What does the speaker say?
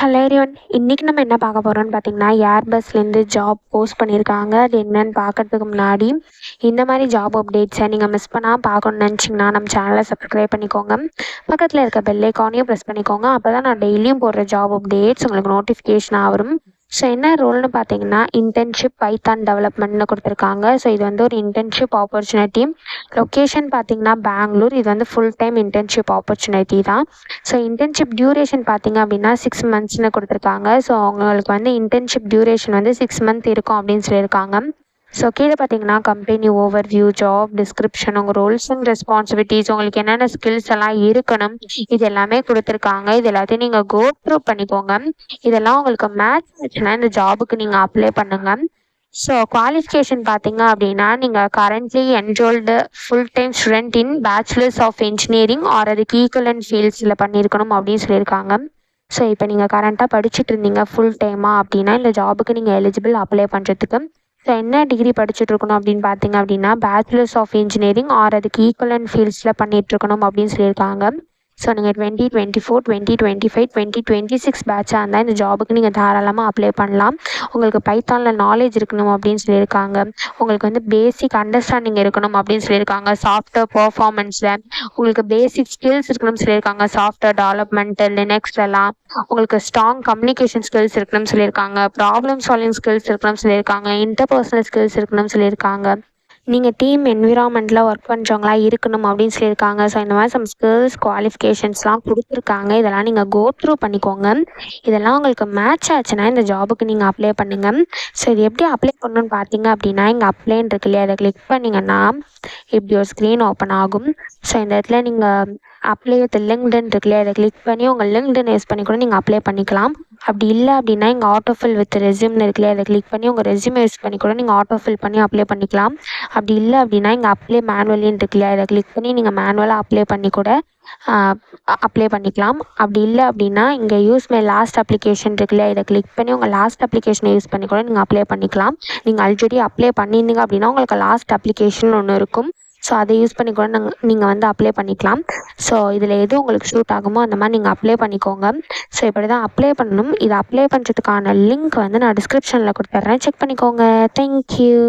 Hello everyone. இன்றைக்கி நம்ம என்ன பார்க்க போகிறோம்னு பார்த்தீங்கன்னா, ஏர்பஸ்லேருந்து ஜாப் போஸ்ட் பண்ணியிருக்காங்க. அது என்னன்னு பார்க்கறதுக்கு முன்னாடி இந்த மாதிரி ஜாப் அப்டேட்ஸை நீங்கள் மிஸ் பண்ணாமல் பார்க்கணுன்னு நினச்சிங்கன்னா நம்ம சேனலை சப்ஸ்கிரைப் பண்ணிக்கோங்க. பக்கத்தில் இருக்க பெல் ஐக்கானையும் ப்ரெஸ் பண்ணிக்கோங்க. அப்போ தான் நான் டெய்லியும் போடுற ஜாப் அப்டேட்ஸ் உங்களுக்கு நோட்டிஃபிகேஷனாக வரும். ஸோ என்ன ரோல்னு பார்த்தீங்கன்னா, இன்டர்ன்ஷிப் பைத்தான் டெவலப்மெண்ட்னு கொடுத்துருக்காங்க. ஸோ இது வந்து ஒரு இன்டர்ன்ஷிப் ஆப்பர்ச்சுனிட்டி. லொக்கேஷன் பார்த்தீங்கன்னா பெங்களூர். இது வந்து ஃபுல் டைம் இன்டர்ன்ஷிப் ஆப்பர்ச்சுனிட்டி தான். ஸோ இன்டர்ன்ஷிப் டியூரேஷன் பார்த்தீங்க அப்படின்னா 6 monthsனு கொடுத்துருக்காங்க. ஸோ அவங்களுக்கு வந்து இன்டர்ன்ஷிப் டியூரேஷன் வந்து 6 month இருக்கும் அப்படின்னு சொல்லியிருக்காங்க. ஸோ கீழே பார்த்தீங்கன்னா கம்பெனி ஓவர்வியூ, ஜாப் டிஸ்கிரிப்ஷன், உங்கள் ரோல்ஸ் அண்ட் ரெஸ்பான்சிபிலிட்டிஸ், உங்களுக்கு என்னென்ன ஸ்கில்ஸ் எல்லாம் இருக்கணும், இது எல்லாமே கொடுத்துருக்காங்க. இது எல்லாத்தையும் நீங்கள் கோ த்ரூ பண்ணிக்கோங்க. இதெல்லாம் உங்களுக்கு மேட்ச் ஆச்சுன்னா இந்த ஜாபுக்கு நீங்கள் அப்ளை பண்ணுங்கள். ஸோ குவாலிஃபிகேஷன் பார்த்தீங்க அப்படின்னா, நீங்கள் currently enrolled full time student in bachelors of engineering or அதுக்கு ஈக்குவலன்ட் ஃபீல்ட்ஸில் பண்ணியிருக்கணும் அப்படின்னு சொல்லியிருக்காங்க. ஸோ இப்போ நீங்கள் கரண்ட்டாக படிச்சுட்டு இருந்தீங்க ஃபுல் டைமாக அப்படின்னா இந்த ஜாபுக்கு நீங்கள் எலிஜிபிள் அப்ளை பண்ணுறதுக்கு. ஸோ என்ன டிகிரி படிச்சுட்டு இருக்கணும் அப்படின்னு பார்த்தீங்க அப்படின்னா, பேச்சுலர்ஸ் ஆஃப் இன்ஜினியரிங் ஆர் அதுக்கு ஈக்குவலன்ட் ஃபீல்ட்ஸில் பண்ணிகிட்ருக்கணும் அப்படின்னு சொல்லியிருக்காங்க. ஸோ நீங்கள் 2024, 2025, 2026 பேட்சாக இருந்தால் இந்த ஜாபுக்கு நீங்கள் தாராளமாக அப்ளை பண்ணலாம். உங்களுக்கு பைத்தானில் நாலேஜ் இருக்கணும் அப்படின்னு சொல்லியிருக்காங்க. உங்களுக்கு வந்து பேசிக் அண்டர்ஸ்டாண்டிங் இருக்கணும் அப்படின்னு சொல்லியிருக்காங்க. சாஃப்ட்வேர் பர்ஃபார்மன்ஸில் உங்களுக்கு பேசிக் ஸ்கில்ஸ் இருக்கணும்னு சொல்லியிருக்காங்க. சாஃப்ட்வேர் டெவலப்மெண்ட்டு, லினக்ஸ்லாம் உங்களுக்கு ஸ்ட்ராங் கம்யூனிகேஷன் ஸ்கில்ஸ் இருக்கணும்னு சொல்லியிருக்காங்க. ப்ராப்ளம் சால்விங் ஸ்கில்ஸ் இருக்கணும்னு சொல்லியிருக்காங்க. இன்டர்பர்சனல் ஸ்கில்ஸ் இருக்கணும்னு சொல்லியிருக்காங்க. நீங்கள் டீம் என்விரான்மெண்ட்டில் ஒர்க் பண்ணுறவங்களா இருக்கணும் அப்படின்னு சொல்லியிருக்காங்க. ஸோ இந்த மாதிரி சம் ஸ்கில்ஸ் குவாலிஃபிகேஷன்ஸ்லாம் கொடுத்துருக்காங்க. இதெல்லாம் நீங்கள் கோ த்ரூ பண்ணிக்கோங்க. இதெல்லாம் உங்களுக்கு மேட்ச் ஆச்சுன்னா இந்த ஜாபுக்கு நீங்கள் அப்ளை பண்ணுங்கள். ஸோ இது எப்படி அப்ளை பண்ணணுன்னு பார்த்தீங்க அப்படின்னா, இங்கே அப்ளைன்னு இருக்கு இல்லையா, அதை கிளிக் பண்ணிங்கன்னா இப்படி ஒரு ஸ்க்ரீன் ஓப்பன் ஆகும். ஸோ இந்த இடத்துல நீங்கள் அப்ளை வித் லிங்க்டின் இருக்கு இல்லையா, அதை கிளிக் பண்ணி உங்கள் லிங்க்டின் யூஸ் பண்ணி கூட நீங்கள் அப்ளை பண்ணிக்கலாம். அப்படி இல்லை அப்படின்னா இங்கே ஆட்டோஃபில் வித் ரெஸ்யூம்னு இருக்கு இல்லையா, அதை கிளிக் பண்ணி உங்கள் ரெஸ்யூமை யூஸ் பண்ணி கூட நீங்கள் ஆட்டோஃபில் பண்ணி அப்ளை பண்ணிக்கலாம். அப்படி இல்லை அப்படின்னா இங்கே அப்ளை மேனுவலின்னு இருக்கு இல்லையா, இதை கிளிக் பண்ணி நீங்கள் மேனுவலாக அப்ளை பண்ணி கூட அப்ளை பண்ணிக்கலாம். அப்படி இல்லை அப்படின்னா இங்கே யூஸ் மை லாஸ்ட் அப்ளிகேஷன் இருக்கு இல்லையா, இதை கிளிக் பண்ணி உங்கள் லாஸ்ட் அப்ளிகேஷனை யூஸ் பண்ணி கூட நீங்கள் அப்ளை பண்ணிக்கலாம். நீங்கள் ஆல்ரெடி அப்ளை பண்ணியிருந்தீங்க அப்படின்னா உங்களுக்கு லாஸ்ட் அப்ளிகேஷன் ஒன்று இருக்கும். ஸோ அதை யூஸ் பண்ணி கூட நீங்கள் வந்து அப்ளை பண்ணிக்கலாம். ஸோ இதில் எது உங்களுக்கு சூட் ஆகுமோ அந்த மாதிரி நீங்கள் அப்ளை பண்ணிக்கோங்க. ஸோ இப்படி தான் அப்ளை பண்ணணும். இதை அப்ளை பண்ணுறதுக்கான லிங்க் வந்து நான் டிஸ்கிரிப்ஷனில் கொடுத்துட்றேன், செக் பண்ணிக்கோங்க. தேங்க்யூ.